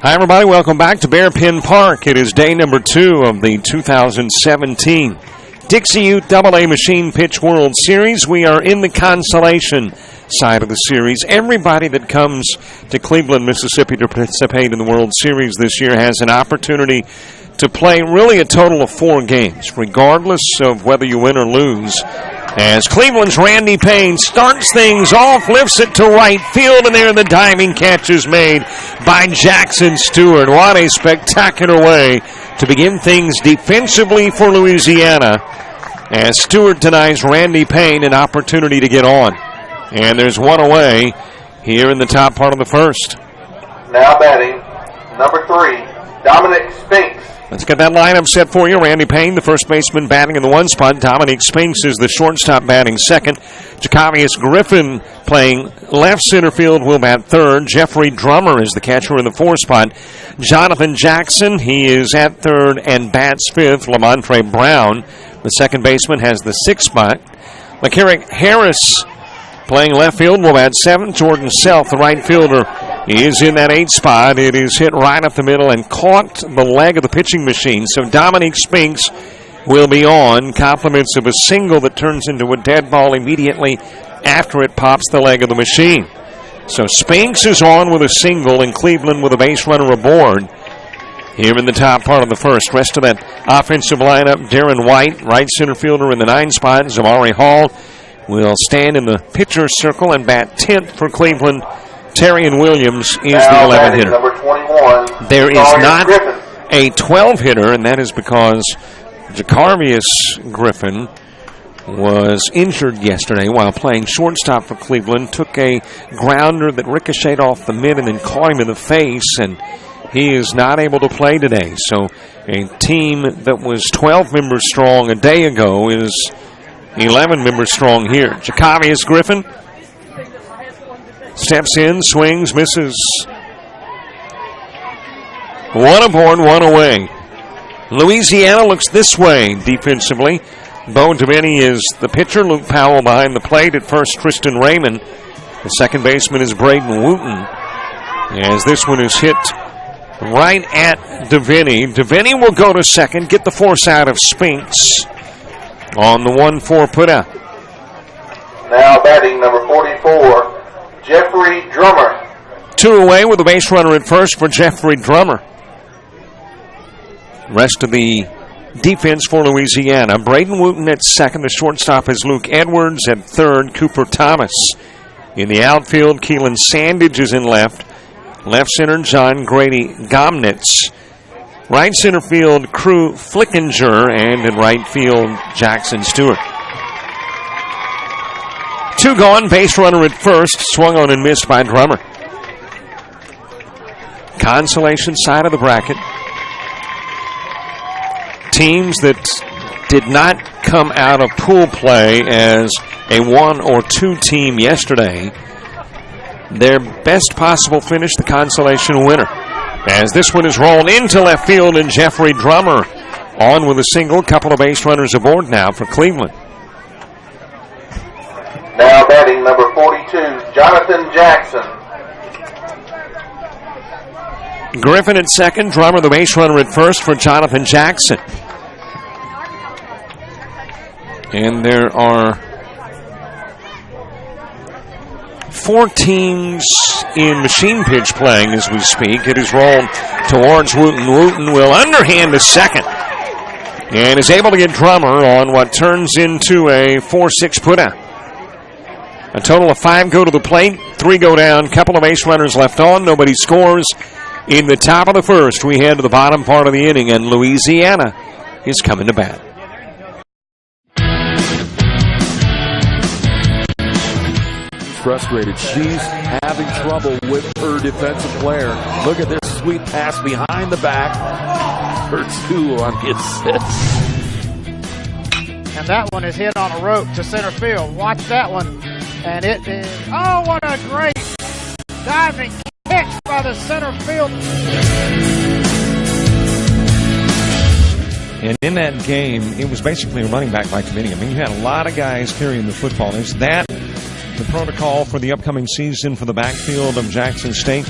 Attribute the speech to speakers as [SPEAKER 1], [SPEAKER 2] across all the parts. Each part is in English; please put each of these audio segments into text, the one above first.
[SPEAKER 1] Hi, everybody. Welcome back to Bearpin Park. It is day number 2 of the 2017 Dixie Youth AA Machine Pitch World Series. We are in the Consolation side of the series. Everybody that comes to Cleveland, Mississippi to participate in the World Series this year has an opportunity to play really a total of 4 games, regardless of whether you win or lose. As Cleveland's Randy Payne starts things off, lifts it to right field, and there the diving catch is made by Jackson Stewart. What a spectacular way to begin things defensively for Louisiana, as Stewart denies Randy Payne an opportunity to get on. And there's one away here in the top part of the first.
[SPEAKER 2] Now batting, number 3, Dominic Spinks.
[SPEAKER 1] Let's get that lineup set for you. Randy Payne, the first baseman, batting in the 1 spot. Dominic Spinks is the shortstop, batting second. Jacavius Griffin playing left center field, will bat third. Jeffrey Drummer is the catcher in the 4 spot. Jonathan Jackson, he is at third and bats fifth. Lamontre Brown, the second baseman, has the 6th spot. LeCarrick Harris playing left field, will bat 7th. Jordan Self, the right fielder, is in that 8th spot. It is hit right up the middle and caught the leg of the pitching machine. So Dominic Spinks will be on. Compliments of a single that turns into a dead ball immediately after it pops the leg of the machine. So Spinks is on with a single, and Cleveland with a base runner aboard here in the top part of the first. Rest of that offensive lineup: Darren White, right center fielder, in the 9 spot. Zamari Hall will stand in the pitcher's circle and bat 10th for Cleveland. Terrian Williams is the 11 hitter.
[SPEAKER 2] Number 21,
[SPEAKER 1] there is not a 12 hitter, and that is because Jacavius Griffin was injured yesterday while playing shortstop for Cleveland. Took a grounder that ricocheted off the mid and then caught him in the face, and he is not able to play today. So a team that was 12 members strong a day ago is 11 members strong here. Jacavius Griffin steps in, swings, misses. 1 aboard, 1 away. Louisiana looks this way defensively. Bo Devaney is the pitcher. Luke Powell behind the plate. At first, Tristan Raymond. The second baseman is Braden Wooten, as this one is hit right at Devaney. Devaney will go to second, get the force out of Spinks on the 1-4 putout.
[SPEAKER 2] Now batting, number 44, Jeffrey Drummer.
[SPEAKER 1] 2 away with a base runner at first for Jeffrey Drummer. Rest of the defense for Louisiana: Braden Wooten at second. The shortstop is Luke Edwards. At third, Cooper Thomas. In the outfield, Keelan Sandage is in left. Left center, John Grady Gomnitz. Right center field, Crew Flickinger. And in right field, Jackson Stewart. 2 gone, base runner at first, swung on and missed by Drummer. Consolation side of the bracket. Teams that did not come out of pool play as a 1 or 2 team yesterday, their best possible finish, the Consolation winner. As this one is rolled into left field, and Jeffrey Drummer on with a single. Couple of base runners aboard now for Cleveland.
[SPEAKER 2] Now batting, number 42, Jonathan Jackson.
[SPEAKER 1] Griffin at second, Drummer the base runner at first for Jonathan Jackson. And there are 4 teams in machine pitch playing as we speak. It is rolled towards Wooten. Wooten will underhand to second and is able to get Drummer on what turns into a 4-6 putout. A total of 5 go to the plate, 3 go down, couple of base runners left on, nobody scores. In the top of the first, we head to the bottom part of the inning, and Louisiana is coming to bat.
[SPEAKER 3] Frustrated. She's having trouble with her defensive player. Look at this sweet pass behind the back. Her 2 on the assist.
[SPEAKER 4] And that one is hit on a rope to center field. Watch that one. And it is, oh, what a great diving catch by the center field.
[SPEAKER 1] And in that game, it was basically a running back by committee. I mean, you had a lot of guys carrying the football. Is that the protocol for the upcoming season for the backfield of Jackson State?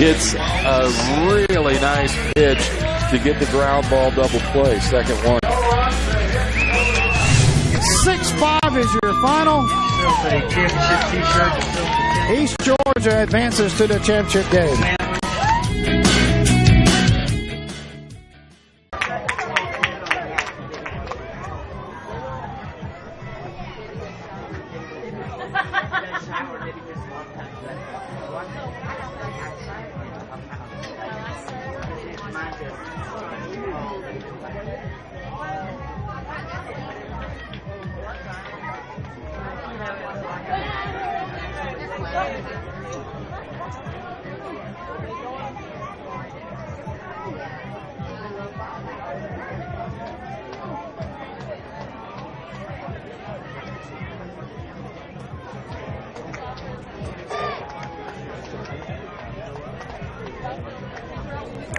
[SPEAKER 3] It's a really nice pitch to get the ground ball double play. Second one.
[SPEAKER 4] 6-5 is your final. East Georgia advances to the championship game.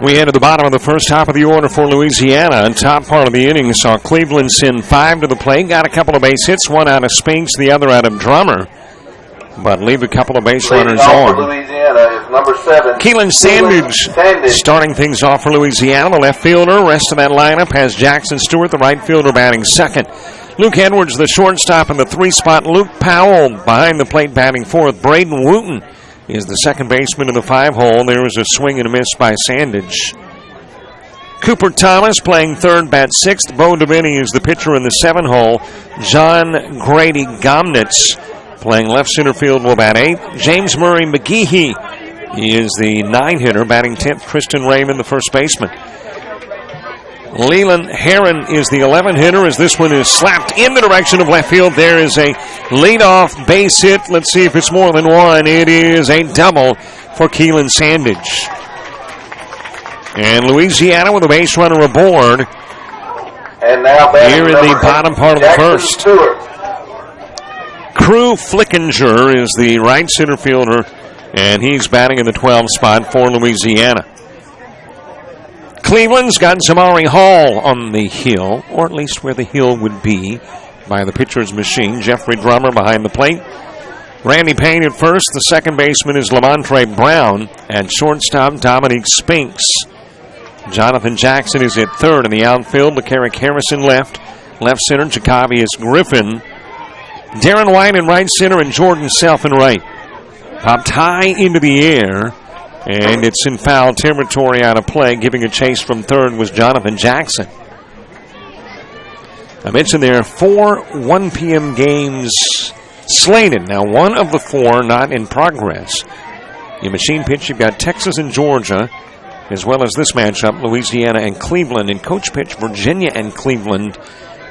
[SPEAKER 1] We head to the bottom of the first, top of the order for Louisiana. And top part of the inning saw Cleveland send 5 to the plate. Got a couple of base hits, one out of Spinks, the other out of Drummer. But leave a couple of base runners on.
[SPEAKER 2] For Louisiana is number 7.
[SPEAKER 1] Keelan Sandage starting things off for Louisiana. The left fielder. Rest of that lineup has Jackson Stewart, the right fielder, batting second. Luke Edwards, the shortstop, in the 3-spot. Luke Powell behind the plate batting fourth. Braden Wooten is the second baseman in the 5-hole. There was a swing and a miss by Sandage. Cooper Thomas playing third, bat sixth. Bo Davini is the pitcher in the 7-hole. John Grady Gomnitz playing left center field will bat eighth. James Murray McGehee is the 9-hitter, batting 10th. Tristan Raymond, the first baseman. Leland Heron is the 11-hitter as this one is slapped in the direction of left field. There is a leadoff base hit. Let's see if it's more than one. It is a double for Keelan Sandage. And Louisiana with a base runner aboard.
[SPEAKER 2] And now
[SPEAKER 1] here in the bottom part of the first.
[SPEAKER 2] Stewart.
[SPEAKER 1] Crew Flickinger is the right center fielder, and he's batting in the 12 spot for Louisiana. Cleveland's got Zamari Hall on the hill, or at least where the hill would be by the pitcher's machine. Jeffrey Drummer behind the plate. Randy Payne at first. The second baseman is Lamontre Brown. At shortstop, Dominique Spinks. Jonathan Jackson is at third in the outfield. LeCarrick Harrison left. Left center, Jacavius Griffin. Darren White in right center and Jordan Self in right. Popped high into the air. And it's in foul territory out of play. Giving a chase from third was Jonathan Jackson. I mentioned there are 4 1 p.m. games slated. Now, one of the 4 not in progress. Your machine pitch, you've got Texas and Georgia, as well as this matchup, Louisiana and Cleveland. In coach pitch, Virginia and Cleveland.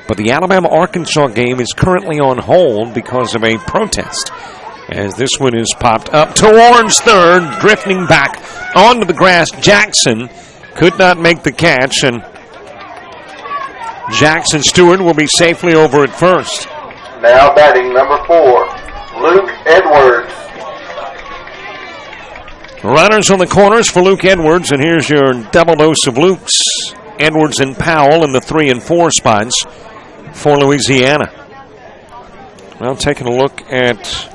[SPEAKER 1] But the Alabama-Arkansas game is currently on hold because of a protest. As this one is popped up towards third, drifting back onto the grass. Jackson could not make the catch, and Jackson Stewart will be safely over at first.
[SPEAKER 2] Now batting number 4, Luke Edwards.
[SPEAKER 1] Runners on the corners for Luke Edwards, and here's your double dose of Luke's. Edwards and Powell in the 3 and 4 spots for Louisiana. Well, taking a look at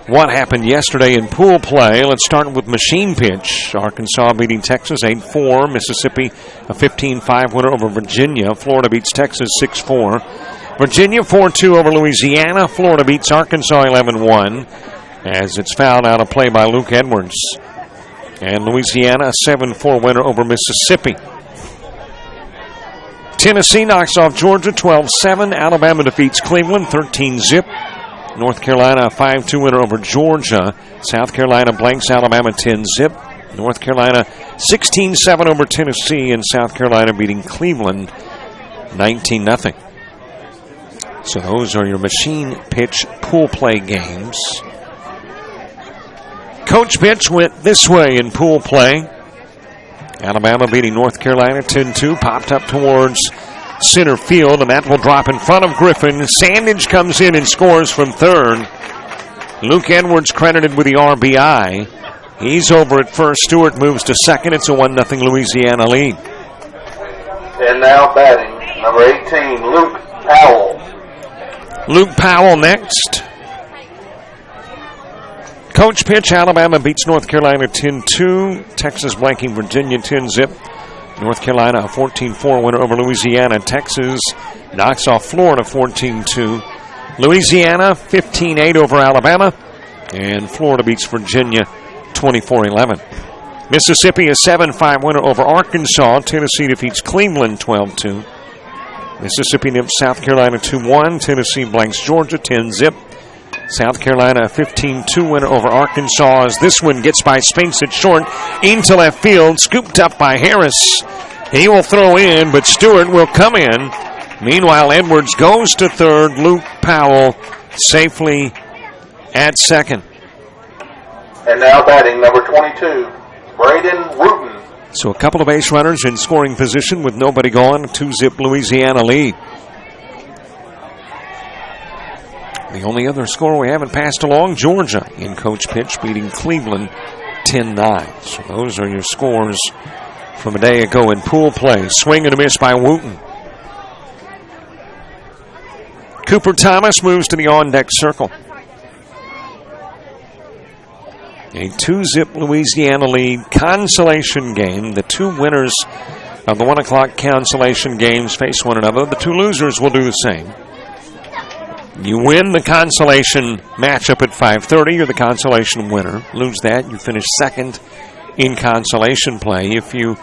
[SPEAKER 1] what happened yesterday in pool play. Let's start with machine pitch. Arkansas beating Texas 8-4. Mississippi a 15-5 winner over Virginia. Florida beats Texas 6-4. Virginia 4-2 over Louisiana. Florida beats Arkansas 11-1 as it's fouled out of play by Luke Edwards. And Louisiana a 7-4 winner over Mississippi. Tennessee knocks off Georgia 12-7. Alabama defeats Cleveland 13-zip. North Carolina a 5-2 winner over Georgia. South Carolina blanks Alabama 10-zip. North Carolina 16-7 over Tennessee, and South Carolina beating Cleveland 19-0. So those are your machine pitch pool play games. Coach pitch went this way in pool play. Alabama beating North Carolina 10-2, popped up towards center field, and that will drop in front of Griffin. Sandage comes in and scores from third. Luke Edwards credited with the RBI. He's over at first. Stewart moves to second. It's a 1-0 Louisiana lead.
[SPEAKER 2] And now batting, number 18, Luke Powell.
[SPEAKER 1] Luke Powell next. Coach pitch, Alabama beats North Carolina 10-2. Texas blanking Virginia 10-zip. North Carolina a 14-4 winner over Louisiana. Texas knocks off Florida 14-2. Louisiana 15-8 over Alabama. And Florida beats Virginia 24-11. Mississippi a 7-5 winner over Arkansas. Tennessee defeats Cleveland 12-2. Mississippi nips South Carolina 2-1. Tennessee blanks Georgia 10-zip. South Carolina a 15-2 winner over Arkansas as this one gets by Spinks at short into left field, scooped up by Harris. He will throw in, but Stewart will come in. Meanwhile, Edwards goes to third. Luke Powell safely at second.
[SPEAKER 2] And now batting number 22, Braden Wooten.
[SPEAKER 1] So a couple of base runners in scoring position with nobody gone. 2-zip Louisiana lead. The only other score we haven't passed along, Georgia in coach pitch beating Cleveland 10-9. So those are your scores from a day ago in pool play. Swing and a miss by Wooten. Cooper Thomas moves to the on-deck circle. A 2-zip Louisiana lead consolation game. The two winners of the 1 o'clock consolation games face one another. The two losers will do the same. You win the consolation matchup at 5:30. You're the consolation winner. Lose that, you finish second in consolation play. If you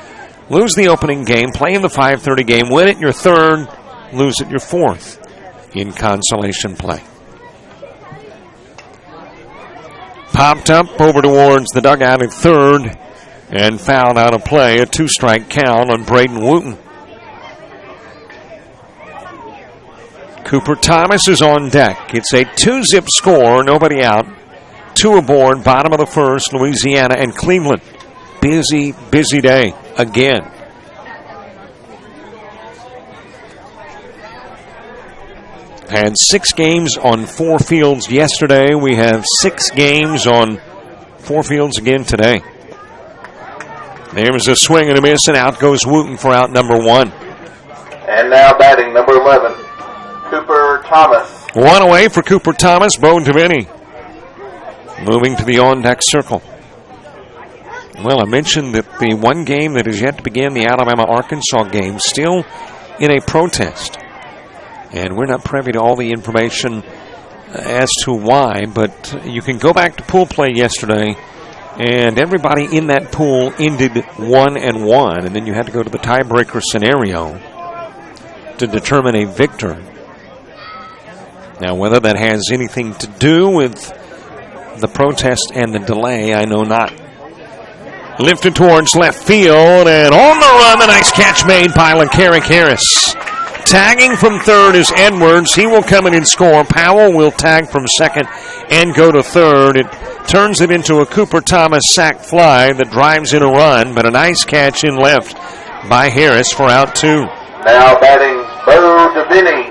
[SPEAKER 1] lose the opening game, play in the 5:30 game, win it, you're third. Lose it, you're fourth in consolation play. Popped up over towards the dugout at third and fouled out of play. A 2-strike count on Braden Wooten. Cooper Thomas is on deck. It's a 2-zip score, nobody out. 2 aboard, bottom of the first, Louisiana and Cleveland. Busy, busy day again. Had 6 games on 4 fields yesterday. We have 6 games on 4 fields again today. There's a swing and a miss, and out goes Wooten for out number 1.
[SPEAKER 2] And now batting number 11, Cooper Thomas.
[SPEAKER 1] 1 away for Cooper Thomas. Bo Devaney moving to the on-deck circle. Well, I mentioned that the one game that is yet to begin, the Alabama-Arkansas game, still in a protest. And we're not privy to all the information as to why, but you can go back to pool play yesterday, and everybody in that pool ended 1-1, and then you had to go to the tiebreaker scenario to determine a victor. Now, whether that has anything to do with the protest and the delay, I know not. Lifted towards left field, and on the run, the nice catch made by LeCarrick Harris. Tagging from third is Edwards. He will come in and score. Powell will tag from second and go to third. It turns it into a Cooper Thomas sac fly that drives in a run, but a nice catch in left by Harris for out 2.
[SPEAKER 2] Now batting Bo Devaney.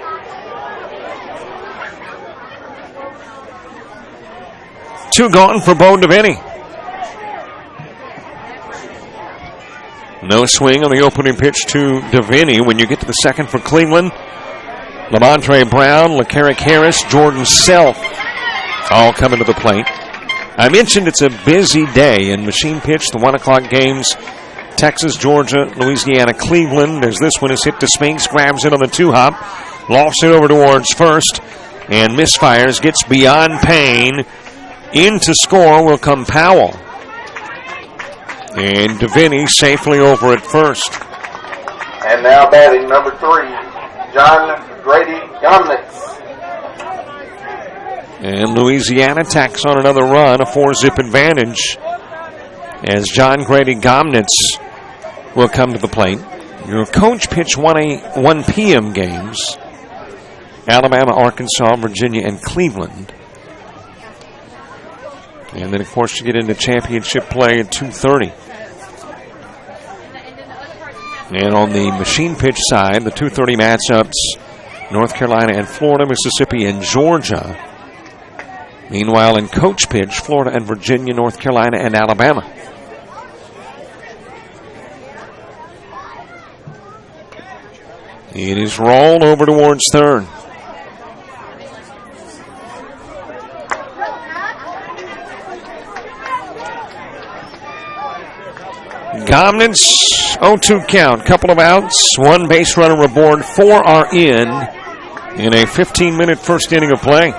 [SPEAKER 1] Two gone for Bo Devaney. No swing on the opening pitch to Devaney. When you get to the second for Cleveland, Lamontre Brown, LeCarrick Harris, Jordan Self all coming to the plate. I mentioned it's a busy day in machine pitch, the 1 o'clock games. Texas, Georgia, Louisiana, Cleveland. As this one is hit to Spinks, grabs it on the 2-hop, lofts it over towards first, and misfires, gets beyond Payne. In to score will come Powell. And Devaney safely over at first.
[SPEAKER 2] And now batting number 3, John Grady Gomnitz.
[SPEAKER 1] And Louisiana tacks on another run, a 4-zip advantage, as John Grady Gomnitz will come to the plate. Your coach pitch 1 p.m. games. Alabama, Arkansas, Virginia, and Cleveland. And then, of course, you get into championship play at 2:30. And on the machine pitch side, the 2:30 matchups, North Carolina and Florida, Mississippi and Georgia. Meanwhile, in coach pitch, Florida and Virginia, North Carolina and Alabama. It is rolled over towards third. Gomnitz, 0-2 count. Couple of outs, one base runner aboard. 4 are in a 15-minute first inning of play.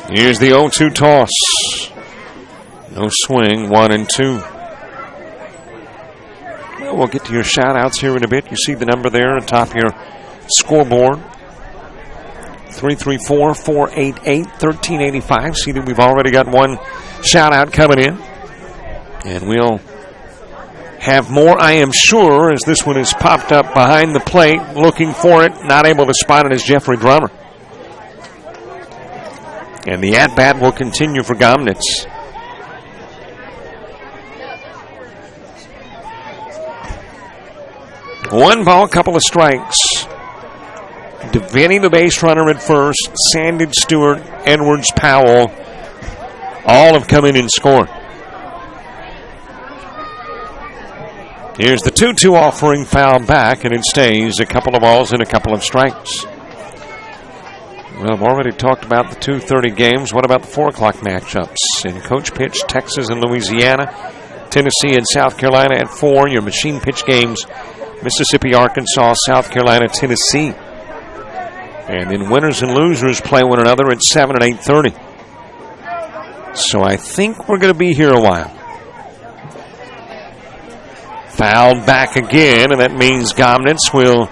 [SPEAKER 1] Here's the 0-2 toss. No swing, 1-2. Well, we'll get to your shout-outs here in a bit. You see the number there atop your scoreboard. 334-488-1385. See that we've already got one shout-out coming in. And we'll have more, I am sure, as this one is popped up behind the plate, looking for it. Not able to spot it is Jeffrey Drummer. And the at-bat will continue for Gomnitz. One ball, couple of strikes. Devaney, the base runner at first. Sandage, Stewart, Edwards, Powell. All have come in and scored. Here's the 2-2 offering, foul back, and it stays a couple of balls and a couple of strikes. Well, I've already talked about the 2:30 games. What about the 4 o'clock matchups? In coach pitch, Texas and Louisiana, Tennessee and South Carolina at 4. Your machine pitch games, Mississippi, Arkansas, South Carolina, Tennessee. And then winners and losers play one another at 7 and 8:30. So I think we're going to be here a while. Fouled back again, and that means Gomnitz will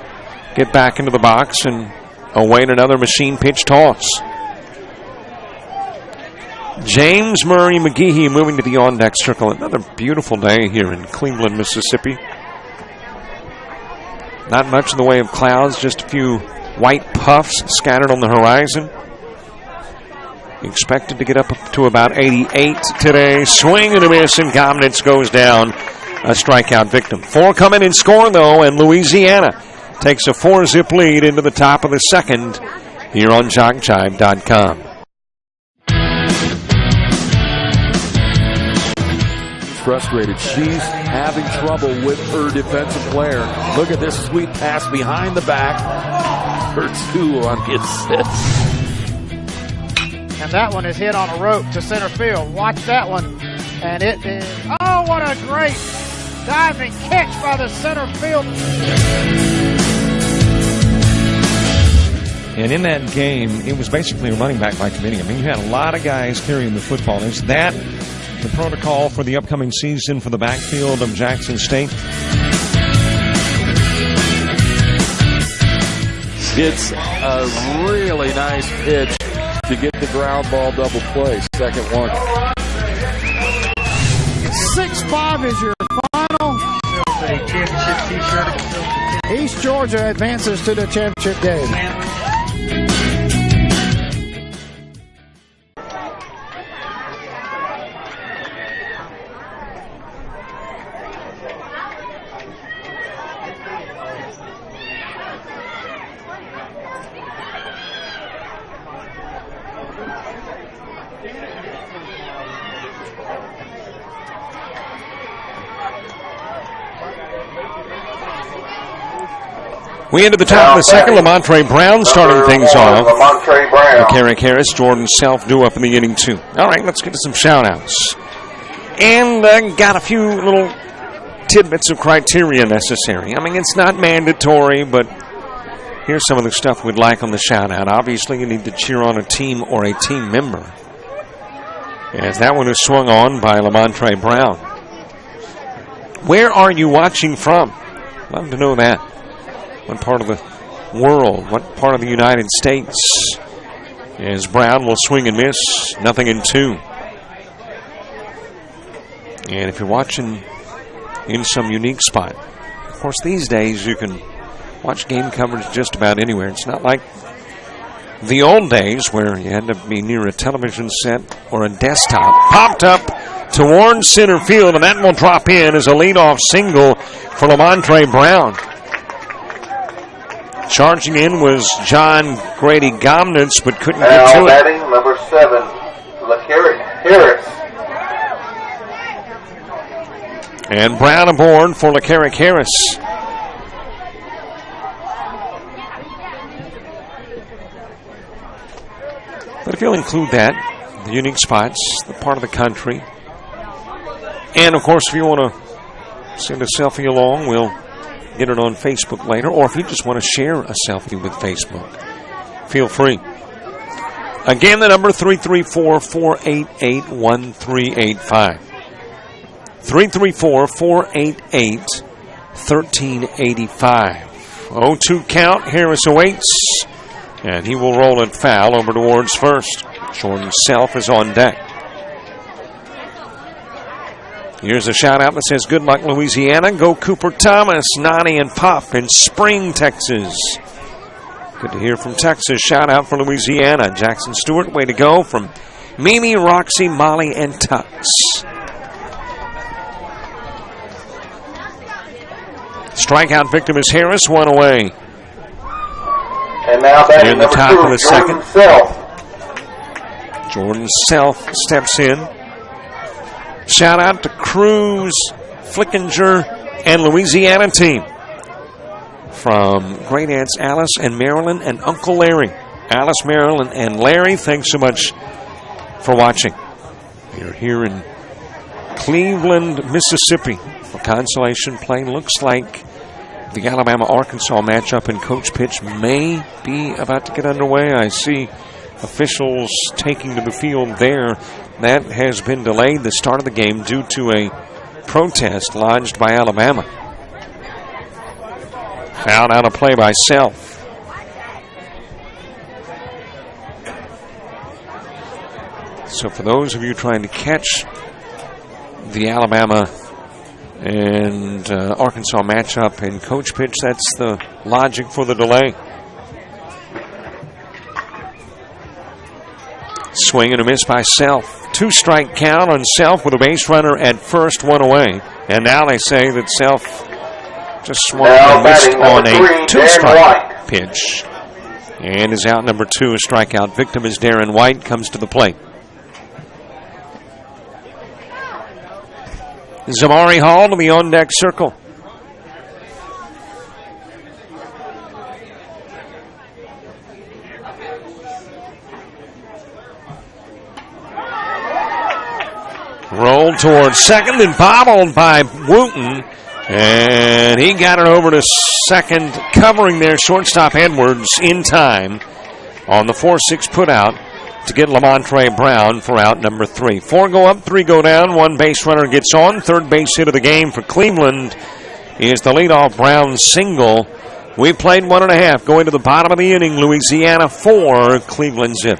[SPEAKER 1] get back into the box and await another machine pitch toss. James Murray McGehee moving to the on-deck circle. Another beautiful day here in Cleveland, Mississippi. Not much in the way of clouds, just a few white puffs scattered on the horizon. Expected to get up to about 88 today. Swing and a miss, and Gomnitz goes down. A strikeout victim. 4 come in and score, though, and Louisiana takes a 4-zip lead into the top of the second here on JockJive.com.
[SPEAKER 3] Frustrated. She's having trouble with her defensive player. Look at this sweet pass behind the back. Her 2 on gets hit.
[SPEAKER 4] And that one is hit on a rope to center field. Watch that one. And it is, oh, what a great diving catch by the center field.
[SPEAKER 1] And in that game, it was basically a running back by committee. I mean, you had a lot of guys carrying the football. Is that the protocol for the upcoming season for the backfield of Jackson State?
[SPEAKER 3] It's a really nice pitch to get the ground ball double play. Second one.
[SPEAKER 4] 6-5 is your final.
[SPEAKER 5] Championship t-shirt.
[SPEAKER 4] East Georgia advances to the championship game.
[SPEAKER 1] We into the top of the second. Lamontre Brown starting things off.
[SPEAKER 2] Lamontre Brown.
[SPEAKER 1] Carrick Harris, Jordan Self due up in the inning, too. All right, let's get to some shout-outs. And got a few little tidbits of criteria necessary. I mean, it's not mandatory, but here's some of the stuff we'd like on the shout-out. Obviously, you need to cheer on a team or a team member. As that one is swung on by Lamontre Brown. Where are you watching from? Love to know that. What part of the world? What part of the United States? As Brown will swing and miss. 0-2. And if you're watching in some unique spot, of course, these days you can watch game coverage just about anywhere. It's not like the old days where you had to be near a television set or a desktop. Popped up towards center field, and that will drop in as a leadoff single for Lamontre Brown. Charging in was John Grady Gomnitz, but couldn't get to it.
[SPEAKER 2] Now batting number 7, Harris.
[SPEAKER 1] And Brown aboard for LeCarrick Harris. But if you'll include that, the unique spots, the part of the country, And, of course, if you want to send a selfie along, we'll get it on Facebook later. Or if you just want to share a selfie with Facebook, feel free. Again, the number 334-488-1385. 334-488-1385. 0-2 count. Harris awaits, and he will roll it foul over towards first. Jordan Self is on deck. Here's a shout out that says, good luck, Louisiana. Go Cooper Thomas, Nani, and Pop in Spring, Texas. Good to hear from Texas. Shout out for Louisiana. Jackson Stewart, way to go from Mimi, Roxy, Molly, and Tux. Strikeout victim is Harris, one away.
[SPEAKER 2] And now batting
[SPEAKER 1] in the
[SPEAKER 2] number
[SPEAKER 1] top
[SPEAKER 2] 2,
[SPEAKER 1] of the
[SPEAKER 2] Jordan
[SPEAKER 1] second.
[SPEAKER 2] Self.
[SPEAKER 1] Jordan Self steps in. Shout out to Cruz, Flickinger, and Louisiana team. From great aunts Alice and Marilyn and Uncle Larry. Alice, Marilyn, and Larry, thanks so much for watching. We're here in Cleveland, Mississippi for Consolation play. Looks like the Alabama-Arkansas matchup in coach pitch may be about to get underway. I see officials taking to the field there. That has been delayed, the start of the game, due to a protest lodged by Alabama. Foul out of play by Self. So for those of you trying to catch the Alabama and Arkansas matchup in coach pitch, that's the logic for the delay. Swing and a miss by Self. 2-strike count on Self with a base runner at first, one away. And now they say that Self just swung and missed on a 2-strike pitch. And is out number 2. A strikeout victim is Darren White, comes to the plate. Zamari Hall to the on-deck circle. Rolled towards second and bobbled by Wooten. And he got it over to second, covering their shortstop Edwards in time on the 4-6 putout to get Lamontre Brown for out number 3. 4 go up, 3 go down. 1 base runner gets on. Third base hit of the game for Cleveland is the leadoff Brown single. We played 1.5 going to the bottom of the inning. Louisiana 4, Cleveland 0.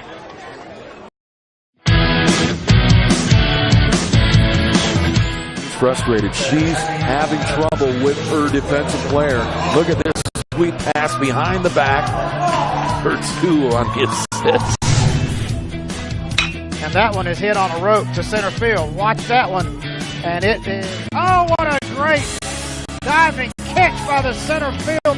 [SPEAKER 3] Frustrated. She's having trouble with her defensive player. Look at this sweet pass behind the back. Her 2 on the assist.
[SPEAKER 4] And that one is hit on a rope to center field. Watch that one. And it is, oh, what a great diving catch by the center field.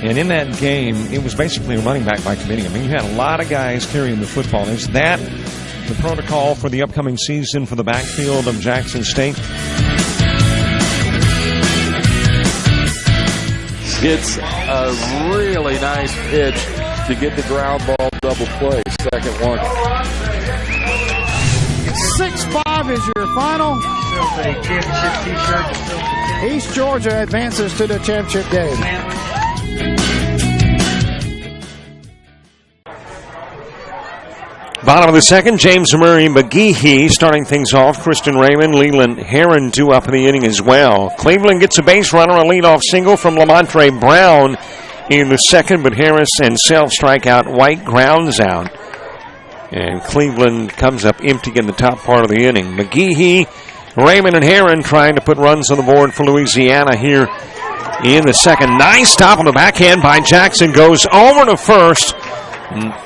[SPEAKER 1] And in that game, it was basically a running back by committee. I mean, you had a lot of guys carrying the football. Is that the protocol for the upcoming season for the backfield of Jackson State?
[SPEAKER 3] It's a really nice pitch to get the ground ball double play. Second one.
[SPEAKER 4] 6-5 is your final.
[SPEAKER 5] A championship t-shirt.
[SPEAKER 4] East Georgia advances to the championship game.
[SPEAKER 1] Bottom of the second, James Murray McGehee starting things off. Kristen Raymond, Leland Heron due up in the inning as well. Cleveland gets a base runner, a leadoff single from Lamontre Brown in the second, but Harris and Self strike out. White grounds out. And Cleveland comes up empty in the top part of the inning. McGehee, Raymond, and Heron trying to put runs on the board for Louisiana here in the second. Nice stop on the backhand by Jackson. Goes over to first.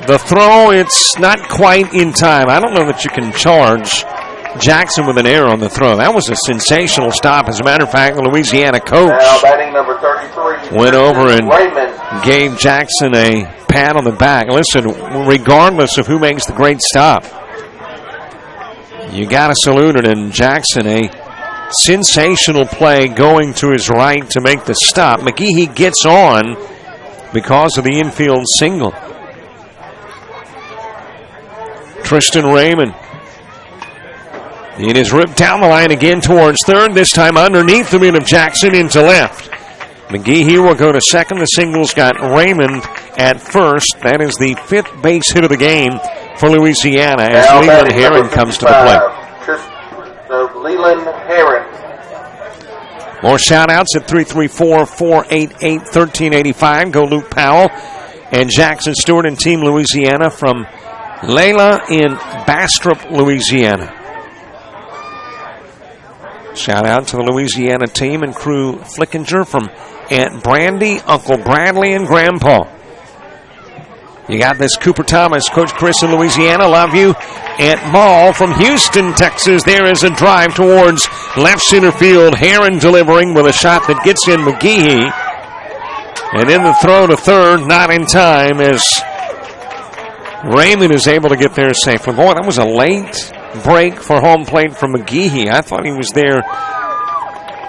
[SPEAKER 1] The throw, it's not quite in time. I don't know that you can charge Jackson with an error on the throw. That was a sensational stop. As a matter of fact, the Louisiana coach
[SPEAKER 2] Now batting number 33,
[SPEAKER 1] went over and
[SPEAKER 2] Raymond.
[SPEAKER 1] gave Jackson a pat on the back. Listen, regardless of who makes the great stop, you got to salute it. And Jackson, a sensational play going to his right to make the stop. McGehee gets on because of the infield single. Tristan Raymond It is ripped down the line again towards third, this time underneath the mid of Jackson into left. McGehee will go to second. The single's got Raymond at first. That is the 5th base hit of the game for Louisiana as Leland Heron comes to the plate.
[SPEAKER 2] Leland Heron.
[SPEAKER 1] More shout-outs at 334-488-1385. Go Luke Powell and Jackson Stewart and Team Louisiana from Layla in Bastrop, Louisiana. Shout-out to the Louisiana team and crew Flickinger from Aunt Brandy, Uncle Bradley, and Grandpa. You got this Cooper Thomas, Coach Chris in Louisiana, love you. Aunt Maul from Houston, Texas. There is a drive towards left center field. Heron delivering with a shot that gets in McGehee. And in the throw to third, not in time as Raymond is able to get there safely. Boy, that was a late break for home plate from McGehee. I thought he was there,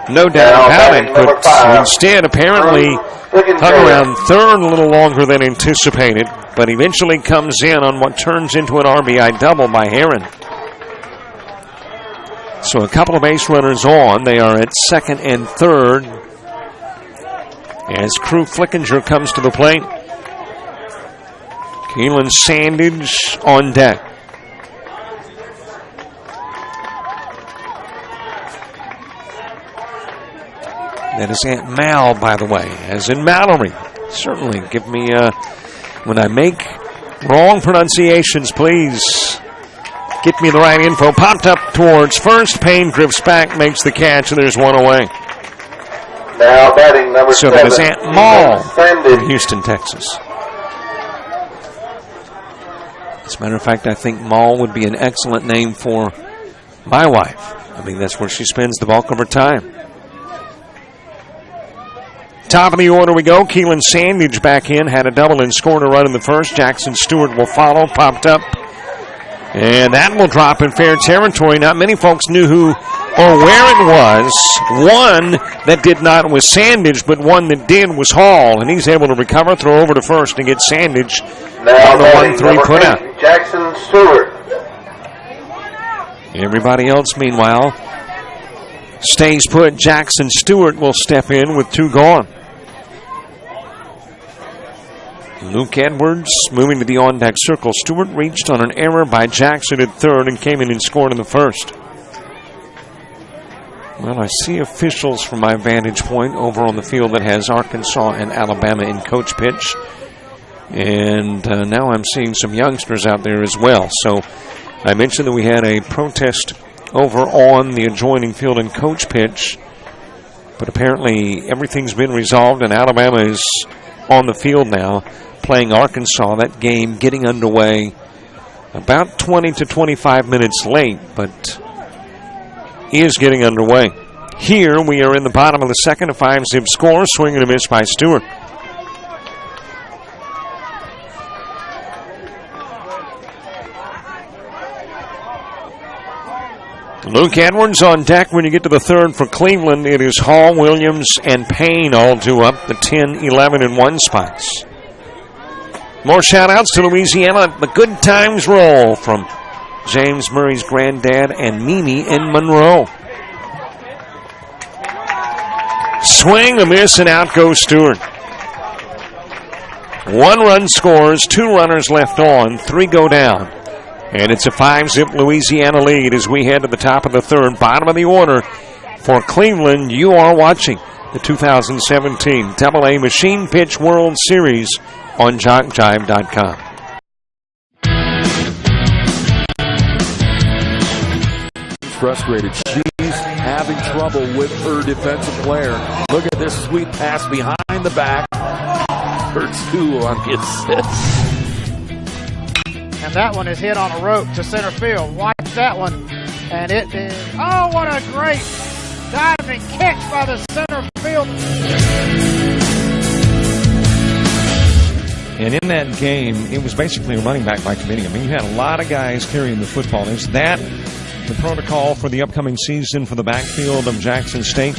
[SPEAKER 1] no doubt about it, but instead apparently hung around third a little longer than anticipated, but eventually comes in on what turns into an RBI double by Heron. So a couple of base runners on. They are at second and third as crew Flickinger comes to the plate. Keelan Sandage on deck. That is Aunt Mal, by the way, as in Mallory. Certainly, give me, when I make wrong pronunciations, please get me the right info. Popped up towards first. Payne drifts back, makes the catch, and there's one away.
[SPEAKER 2] Now batting number 7.
[SPEAKER 1] So that is Aunt Mal in Houston, Texas. As a matter of fact, I think Mal would be an excellent name for my wife. I mean, that's where she spends the bulk of her time. Top of the order we go. Keelan Sandage back in. Had a double and scored a run in the first. Jackson Stewart will follow. Popped up. And that will drop in fair territory. Not many folks knew who or where it was. One that did not was Sandage, but one that did was Hall. And he's able to recover, throw over to first, and get Sandage
[SPEAKER 2] now
[SPEAKER 1] on the 1-3 put out.
[SPEAKER 2] Jackson Stewart.
[SPEAKER 1] Everybody else, meanwhile, stays put. Jackson Stewart will step in with 2 gone. Luke Edwards moving to the on-deck circle. Stewart reached on an error by Jackson at third and came in and scored in the first. Well, I see officials from my vantage point over on the field that has Arkansas and Alabama in coach pitch. And now I'm seeing some youngsters out there as well. So I mentioned that we had a protest over on the adjoining field in coach pitch. But apparently everything's been resolved and Alabama is on the field now, playing Arkansas. That game getting underway about 20 to 25 minutes late, but is getting underway. Here we are in the bottom of the second, a 5-zip score, swing and a miss by Stewart. Luke Edwards on deck when you get to the third for Cleveland. It is Hall, Williams, and Payne all due up the 10, 11, and 1 spots. More shout-outs to Louisiana. The good times roll from James Murray's granddad and Mimi in Monroe. Swing, a miss, and out goes Stewart. 1 run scores, 2 runners left on, 3 go down. And it's a 5-zip Louisiana lead as we head to the top of the third, bottom of the order for Cleveland. You are watching the 2017 AA Machine Pitch World Series on JockJive.com.
[SPEAKER 3] Frustrated. She's having trouble with her defensive player. Look at this sweet pass behind the back. Her 2 on the assist.
[SPEAKER 4] And that one is hit on a rope to center field. Watch that one. And it is, oh, what a great diving catch by the center field.
[SPEAKER 1] And in that game, it was basically a running back by committee. I mean, you had a lot of guys carrying the football. Is that the protocol for the upcoming season for the backfield of Jackson State?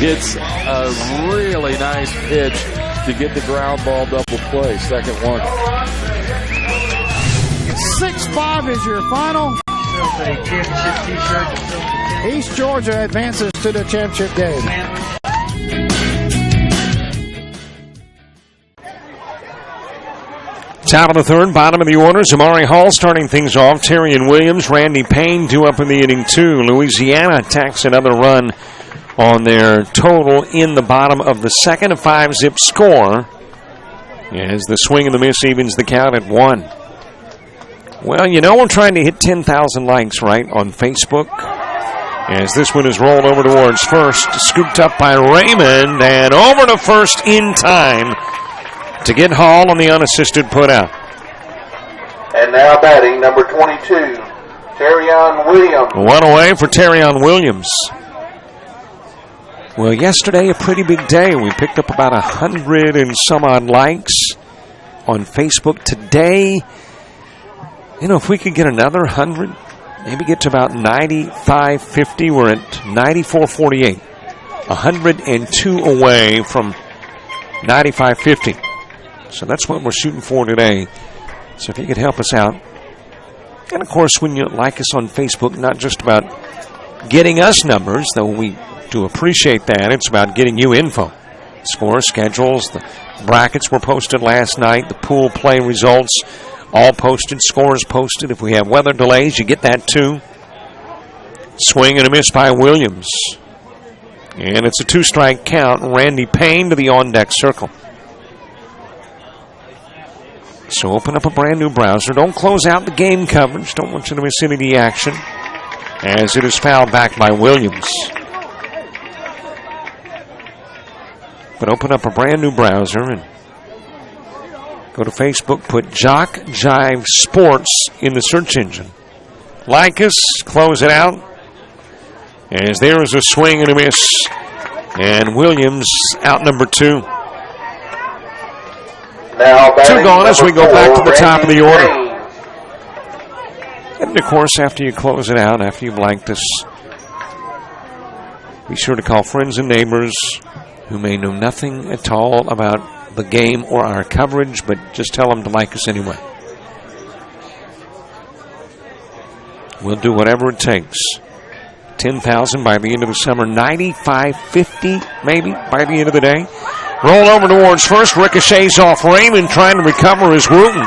[SPEAKER 3] It's a really nice pitch to get the ground ball double play. Second one.
[SPEAKER 4] 6-5 is your final.
[SPEAKER 5] Sells a championship t-shirt.
[SPEAKER 4] East Georgia advances to the championship game.
[SPEAKER 1] Top of the third, bottom of the order. Zamari Hall starting things off. Terrion Williams, Randy Payne due up in the inning 2. Louisiana attacks another run on their total in the bottom of the second. A 5-zip score as the swing and the miss evens the count at 1. Well, you know we're trying to hit 10,000 likes, right, on Facebook. As this one is rolled over towards first, scooped up by Raymond, and over to first in time to get Hall on the unassisted putout.
[SPEAKER 2] And now batting number 22, Terrion Williams.
[SPEAKER 1] One away for Terrion Williams. Well, yesterday a pretty big day. We picked up about 100 and some odd likes on Facebook. Today, you know, if we could get another 100, maybe get to about 95.50. We're at 94.48. 102 away from 95.50. So that's what we're shooting for today. So if you could help us out. And, of course, when you like us on Facebook, not just about getting us numbers, though we do appreciate that. It's about getting you info. Scores, schedules, the brackets were posted last night, the pool play results, all posted, scores posted. If we have weather delays, you get that too. Swing and a miss by Williams. And it's a 2-strike count. Randy Payne to the on-deck circle. So open up a brand new browser. Don't close out the game coverage. Don't want you to miss any of the action as it is fouled back by Williams. But open up a brand new browser and go to Facebook. Put JockJive Sports in the search engine. Like us. Close it out. As there is a swing and a miss. And Williams out number 2.
[SPEAKER 2] Now
[SPEAKER 1] 2 gone as we go back to the top of the order.
[SPEAKER 2] Payne.
[SPEAKER 1] And, of course, after you close it out, after you've liked us, be sure to call friends and neighbors who may know nothing at all about the game or our coverage, but just tell them to like us anyway. We'll do whatever it takes. 10,000 by the end of the summer, 95.50 maybe by the end of the day. Roll over towards first, ricochets off Raymond, trying to recover is Wooten.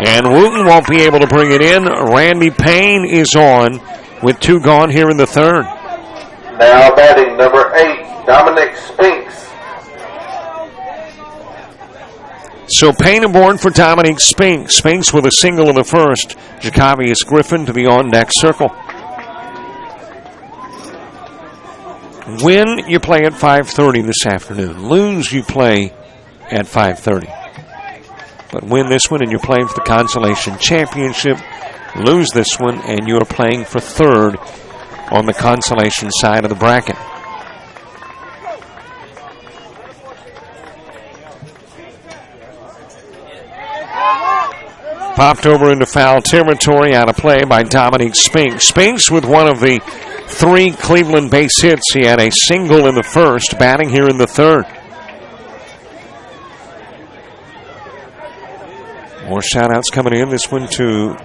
[SPEAKER 1] And Wooten won't be able to bring it in. Randy Payne is on with 2 gone here in the third.
[SPEAKER 2] Now batting number 8, Dominic Spinks.
[SPEAKER 1] So Payne aboard for Dominic Spinks. Spinks with a single in the first. Jacavius Griffin to the on-deck circle. Win, you play at 5:30 this afternoon. Lose, you play at 5:30. But win this one and you're playing for the Consolation Championship. Lose this one and you're playing for third on the Consolation side of the bracket. Popped over into foul territory, out of play by Dominic Spinks. Spinks with one of the 3 Cleveland base hits. He had a single in the first, batting here in the third. More shout-outs coming in. This one to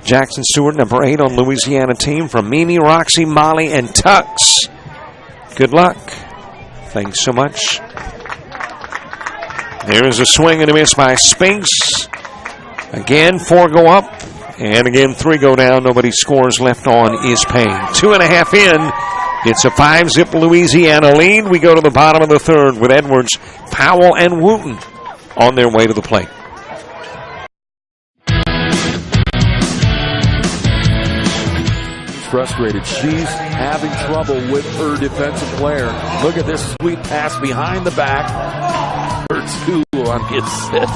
[SPEAKER 1] Jackson Stewart, number 8 on Louisiana team, from Mimi, Roxy, Molly, and Tux. Good luck. Thanks so much. There is a swing and a miss by Spinks. Again, 4 go up. And again, 3 go down. Nobody scores. Left on is Payne. 2.5 in. It's a 5-zip Louisiana lead. We go to the bottom of the third with Edwards, Powell, and Wooten on their way to the plate.
[SPEAKER 3] Frustrated. She's having trouble with her defensive player. Look at this sweet pass behind the back. Hurts 2 on his 6.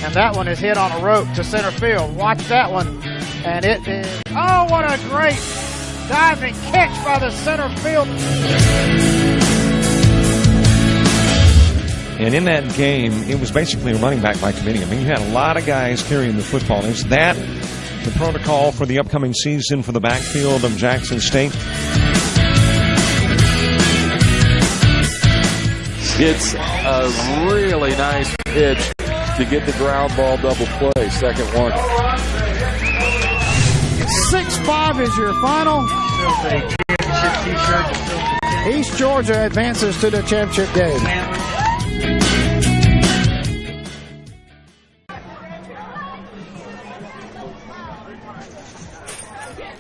[SPEAKER 4] And that one is hit on a rope to center field. Watch that one. And it is, oh, what a great diving catch by the center field.
[SPEAKER 1] And in that game, it was basically a running back by committee. I mean, you had a lot of guys carrying the football. Is that the protocol for the upcoming season for the backfield of Jackson State?
[SPEAKER 3] It's a really nice pitch to get the ground ball double play. Second one.
[SPEAKER 4] 6-5 is your final.
[SPEAKER 5] A championship t-shirt.
[SPEAKER 4] East Georgia advances to the championship game.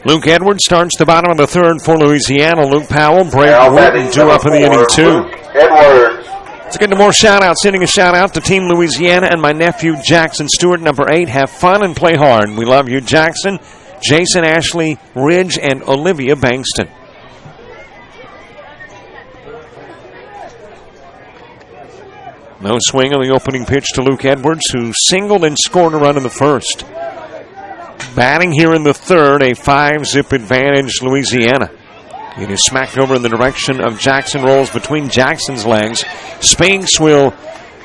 [SPEAKER 1] Luke Edwards starts the bottom of the third for Louisiana. Luke Powell, Braden Wooten, due up in the inning two.
[SPEAKER 2] Edwards.
[SPEAKER 1] Let's get to more shout-outs. Sending a shout-out to Team Louisiana and my nephew Jackson Stewart, number 8. Have fun and play hard. We love you, Jackson, Jason Ashley Ridge, and Olivia Bankston. No swing on the opening pitch to Luke Edwards, who singled and scored a run in the first. Batting here in the third, a 5-zip advantage, Louisiana. It is smacked over in the direction of Jackson, rolls between Jackson's legs. Spinks will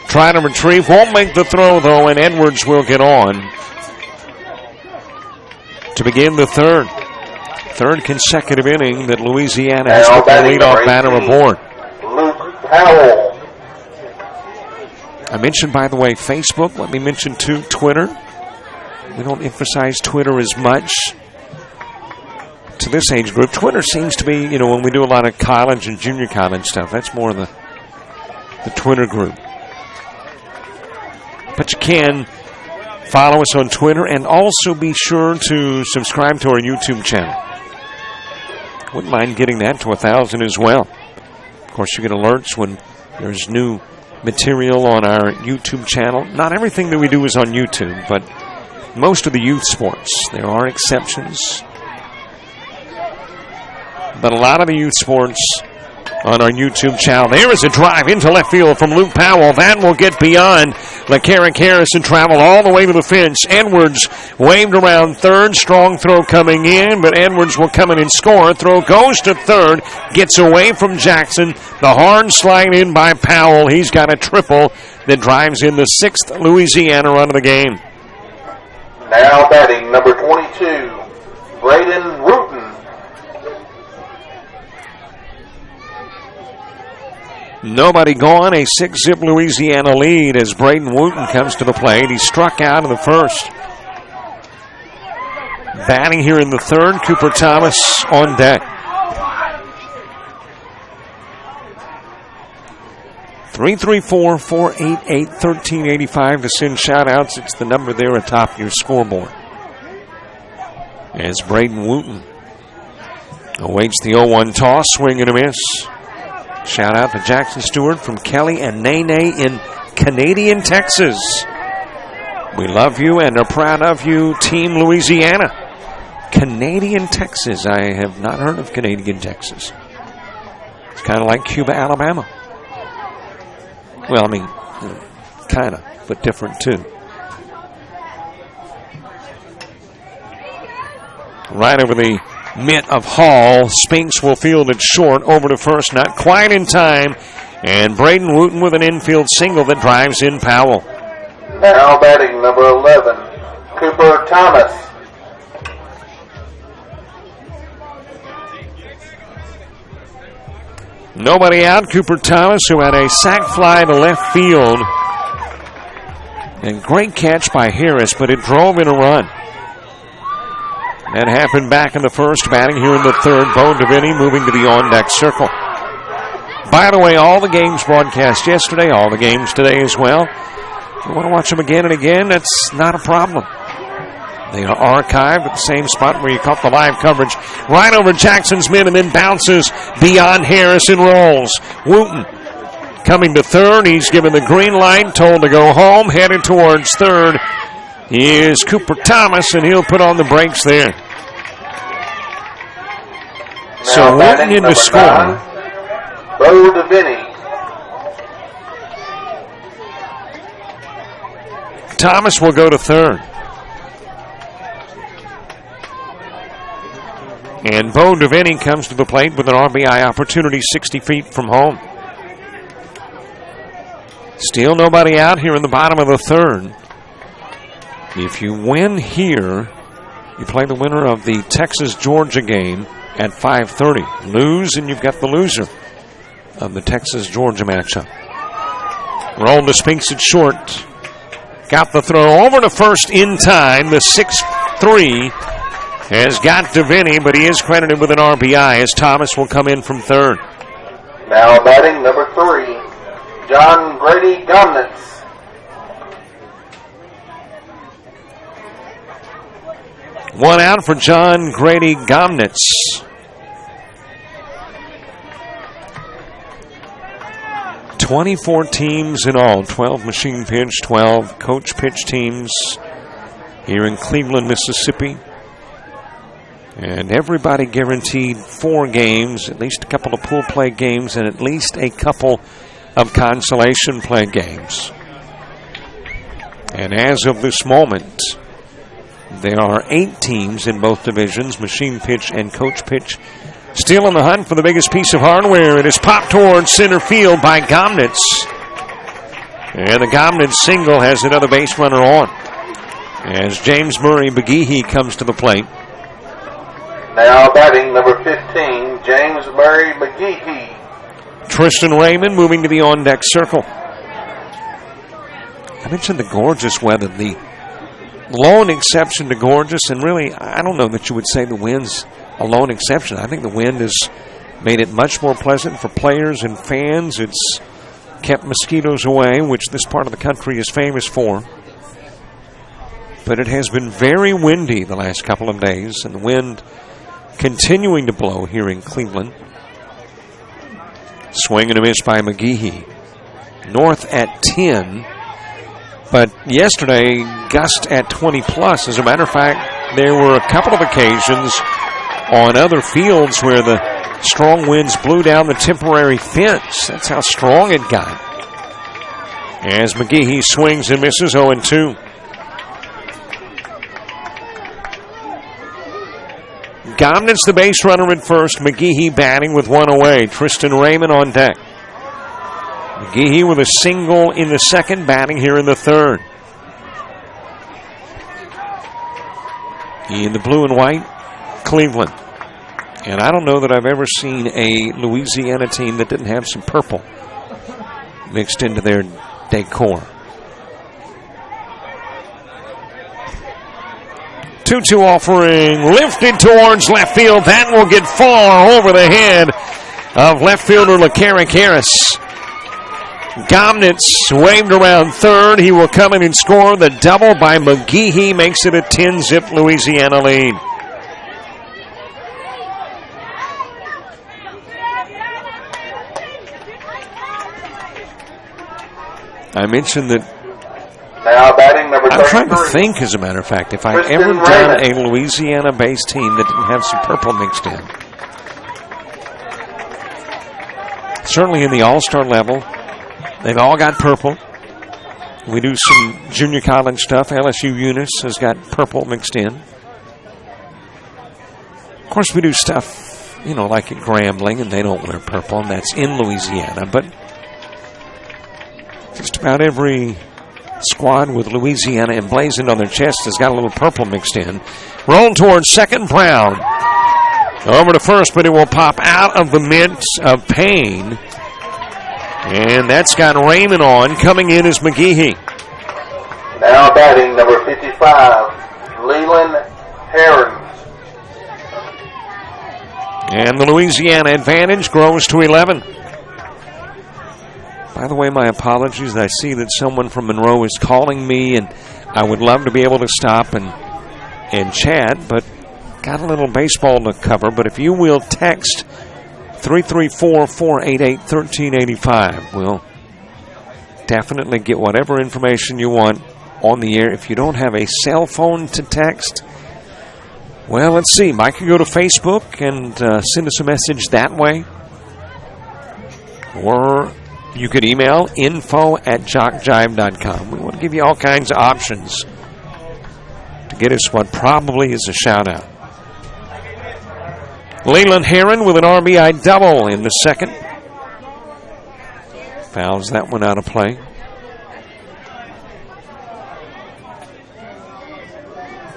[SPEAKER 1] try to retrieve, won't make the throw though, and Edwards will get on to begin the third. Third consecutive inning that Louisiana has put the leadoff batter aboard.
[SPEAKER 2] Luke Powell.
[SPEAKER 1] I mentioned, by the way, Facebook. Let me mention, too, Twitter. We don't emphasize Twitter as much to this age group. Twitter seems to be, when we do a lot of college and junior college stuff, that's more the Twitter group. But you can follow us on Twitter and also be sure to subscribe to our YouTube channel. Wouldn't mind getting that to 1,000 as well. Of course, you get alerts when there's new material on our YouTube channel. Not everything that we do is on YouTube, but most of the youth sports. There are exceptions, but a lot of the youth sports on our YouTube channel. There is a drive into left field from Luke Powell. That will get beyond LeCarrick Harris and travel all the way to the fence. Edwards waved around third. Strong throw coming in, but Edwards will come in and score. Throw goes to third. Gets away from Jackson. The hard slide in by Powell. He's got a triple that drives in the 6th Louisiana run of the game.
[SPEAKER 2] Now batting number 22, Braden Wooten.
[SPEAKER 1] Nobody gone. A 6-zip Louisiana lead as Braden Wooten comes to the plate. He struck out in the first. Batting here in the third, Cooper Thomas on deck. 334-488-1385 to send shout-outs. It's the number there atop your scoreboard. As Braden Wooten awaits the 0-1 toss, swing and a miss. Shout-out to Jackson Stewart from Kelly and Nene in Canadian, Texas. We love you and are proud of you, Team Louisiana. Canadian, Texas. I have not heard of Canadian, Texas. It's kind of like Cuba, Alabama. Well, I mean, kind of, but different too. Right over the mitt of Hall. Spinks will field it short over to first, not quite in time. And Braden Wooten with an infield single that drives in Powell.
[SPEAKER 2] Now batting number 11, Cooper Thomas.
[SPEAKER 1] Nobody out. Cooper Thomas, who had a sac fly to left field. And great catch by Harris, but it drove in a run. That happened back in the first, batting here in the third. Bo Deviney moving to the on-deck circle. By the way, all the games broadcast yesterday, all the games today as well. If you want to watch them again and again, that's not a problem. They are archived at the same spot where you caught the live coverage. Right over Jackson's mid and then bounces beyond Harris and rolls. Wooten coming to third. He's given the green light, told to go home, headed towards third. Here's Cooper Thomas, and he'll put on the brakes there.
[SPEAKER 2] Now
[SPEAKER 1] so Wooten in to score.
[SPEAKER 2] Bo Deviney.
[SPEAKER 1] Thomas will go to third. And Bo Deviney comes to the plate with an RBI opportunity 60 feet from home. Still nobody out here in the bottom of the third. If you win here, you play the winner of the Texas-Georgia game at 5:30. Lose, and you've got the loser of the Texas-Georgia matchup. Roll to Spinks at short. Got the throw over to first in time. The 6'3" has got to Vinny, but he is credited with an RBI as Thomas will come in from third.
[SPEAKER 2] Now batting number 3, John Grady Gomnitz.
[SPEAKER 1] One out for John Grady Gomnitz. "24 teams in all, 12 machine pitch, 12 coach pitch teams here in Cleveland, Mississippi. And everybody guaranteed 4 games, at least a couple of pool play games, and at least a couple of consolation play games. And as of this moment, there are 8 teams in both divisions, machine pitch and coach pitch, still in the hunt for the biggest piece of hardware. It is popped towards center field by Gomnitz. And the Gomnitz single has another base runner on as James Murray McGehee comes to the plate.
[SPEAKER 2] Now batting number 15, James Murray McGehee.
[SPEAKER 1] Tristan Raymond moving to the on-deck circle. I mentioned the gorgeous weather, the lone exception to gorgeous, and really, I don't know that you would say the wind's a lone exception. I think the wind has made it much more pleasant for players and fans. It's kept mosquitoes away, which this part of the country is famous for. But it has been very windy the last couple of days, and the wind continuing to blow here in Cleveland. Swing and a miss by McGehee. North at 10. But yesterday, gust at 20 plus. As a matter of fact, there were a couple of occasions on other fields where the strong winds blew down the temporary fence. That's how strong it got. As McGehee swings and misses 0-2. Gomnitz the base runner at first. McGehee batting with 1 away. Tristan Raymond on deck. McGehee with a single in the second, batting here in the third. In the blue and white, Cleveland. And I don't know that I've ever seen a Louisiana team that didn't have some purple mixed into their decor. 2-2 offering, lifted towards left field. That will get far over the head of left fielder LeCarrick Harris. Gomnitz waved around third. He will come in and score. The double by McGehee makes it a 10-zip Louisiana lead. I mentioned that
[SPEAKER 2] now batting number 33.
[SPEAKER 1] I'm trying to think, as a matter of fact, if I've ever done a Louisiana-based team that didn't have some purple mixed in. Certainly in the all-star level, they've all got purple. We do some junior college stuff. LSU Eunice has got purple mixed in. Of course, we do stuff, like at Grambling, and they don't wear purple, and that's in Louisiana. But just about every squad with Louisiana emblazoned on their chest has got a little purple mixed in. Rolled towards second, Brown. Over to first, but it will pop out of the mitts of Payne. And that's got Raymond on. Coming in is McGehee.
[SPEAKER 2] Now batting number 55, Leland Heron.
[SPEAKER 1] And the Louisiana advantage grows to 11. By the way, my apologies. I see that someone from Monroe is calling me, and I would love to be able to stop and chat, but got a little baseball to cover. But if you will text 334-488-1385, we'll definitely get whatever information you want on the air. If you don't have a cell phone to text, well, let's see. Mike can go to Facebook and send us a message that way. Or you could email info@jockjive.com. We want to give you all kinds of options to get us what probably is a shout-out. Leland Heron with an RBI double in the second. Fouls that one out of play.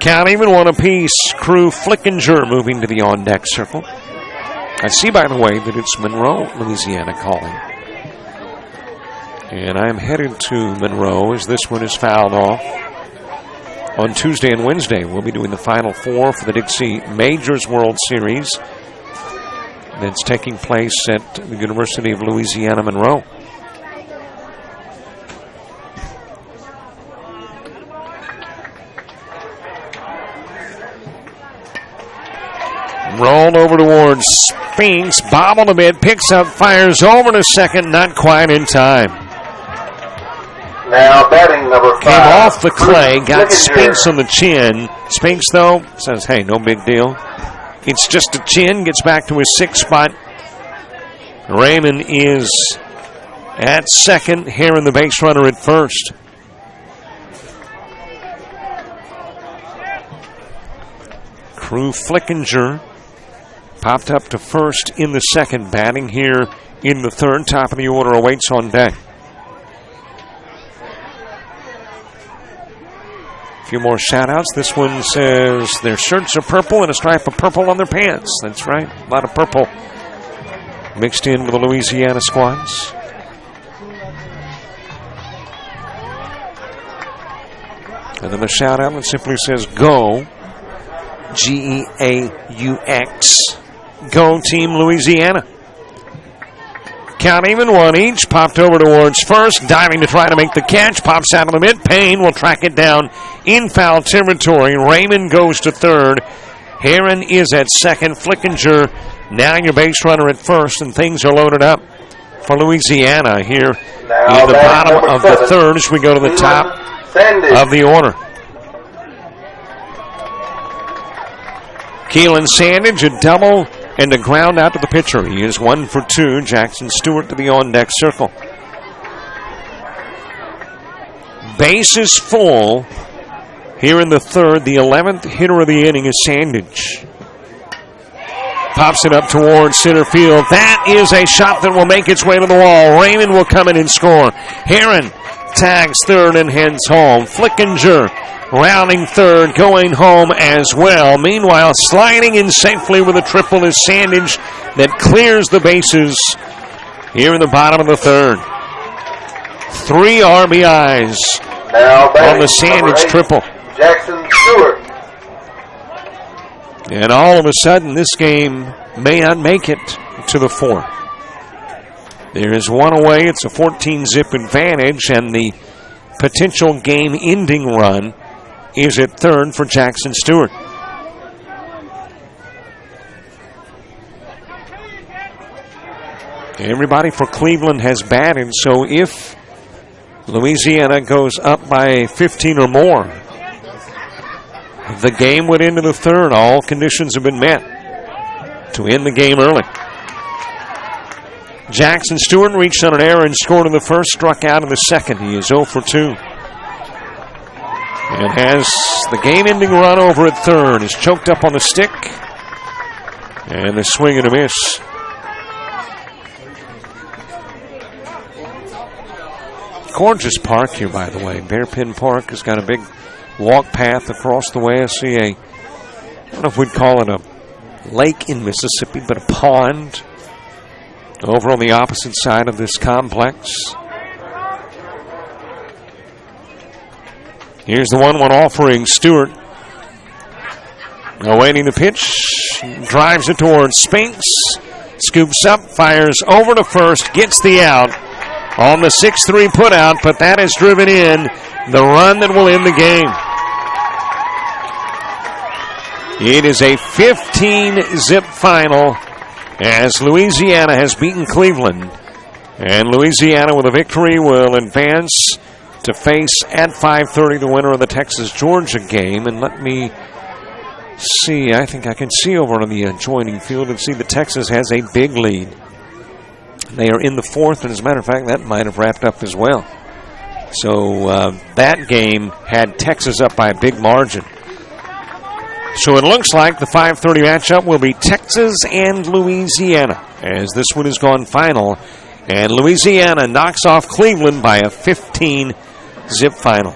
[SPEAKER 1] Count even one apiece. Crew Flickinger moving to the on-deck circle. I see, by the way, that it's Monroe, Louisiana calling. And I'm headed to Monroe as this one is fouled off. On Tuesday and Wednesday, we'll be doing the Final Four for the Dixie Majors World Series that's taking place at the University of Louisiana, Monroe. Rolled over towards Spinks, bobbled a bit, picks up, fires over to second, not quite in time.
[SPEAKER 2] Now batting number 5.
[SPEAKER 1] Came off the clay, got Spinks on the chin. Spinks, though, says, hey, no big deal. It's just a chin, gets back to his 6th spot. Raymond is at second, Heron the base runner at first. Crew Flickinger popped up to first in the second, batting here in the third. Top of the order awaits on deck. A few more shout-outs. This one says their shirts are purple and a stripe of purple on their pants. That's right, a lot of purple mixed in with the Louisiana squads. Another shout-out that simply says go, G-E-A-U-X. Go Team Louisiana. Count even, one each. Popped over towards first, diving to try to make the catch. Pops out of the mid. Payne will track it down in foul territory. Raymond goes to third. Heron is at second. Flickinger now your base runner at first, and things are loaded up for Louisiana here in the bottom of the third as we go to the top of the order. Keelan Sandage, a double and a ground out to the pitcher. He is 1 for 2. Jackson Stewart to the on-deck circle. Bases full here in the third. The 11th hitter of the inning is Sandage. Pops it up towards center field. That is a shot that will make its way to the wall. Raymond will come in and score. Heron tags third and heads home. Flickinger rounding third, going home as well. Meanwhile, sliding in safely with a triple is Sandage that clears the bases here in the bottom of the third. 3 RBIs on the Sandage triple.
[SPEAKER 2] Jackson Stewart.
[SPEAKER 1] And all of a sudden, this game may not make it to the fourth. There is one away. It's a 14-zip advantage, and the potential game-ending run is at third for Jackson Stewart. Everybody for Cleveland has batted, so if Louisiana goes up by 15 or more, the game would end in the third. All conditions have been met to end the game early. Jackson Stewart reached on an error and scored in the first, struck out in the second. He is 0 for 2. And has the game-ending run over at third. Is choked up on the stick. And a swing and a miss. Gorgeous park here, by the way. Bearpin Park has got a big walk path across the way. I see I don't know if we'd call it a lake in Mississippi, but a pond over on the opposite side of this complex. Here's the 1-1 offering. Stewart awaiting the pitch. Drives it towards Spinks. Scoops up, fires over to first, gets the out on the 6-3 putout, but that has driven in the run that will end the game. It is a 15-zip final as Louisiana has beaten Cleveland. And Louisiana with a victory will advance to face at 5:30 the winner of the Texas-Georgia game. And let me see, I think I can see over on the adjoining field and see that Texas has a big lead. They are in the fourth, and as a matter of fact, that might have wrapped up as well. So that game had Texas up by a big margin. So it looks like the 5:30 matchup will be Texas and Louisiana, as this one has gone final. And Louisiana knocks off Cleveland by a 15-zip final.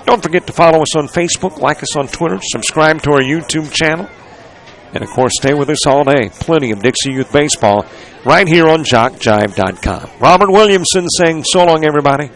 [SPEAKER 1] Don't forget to follow us on Facebook, like us on Twitter, subscribe to our YouTube channel. And, of course, stay with us all day. Plenty of Dixie Youth Baseball right here on JockJive.com. Robert Williamson saying so long, everybody.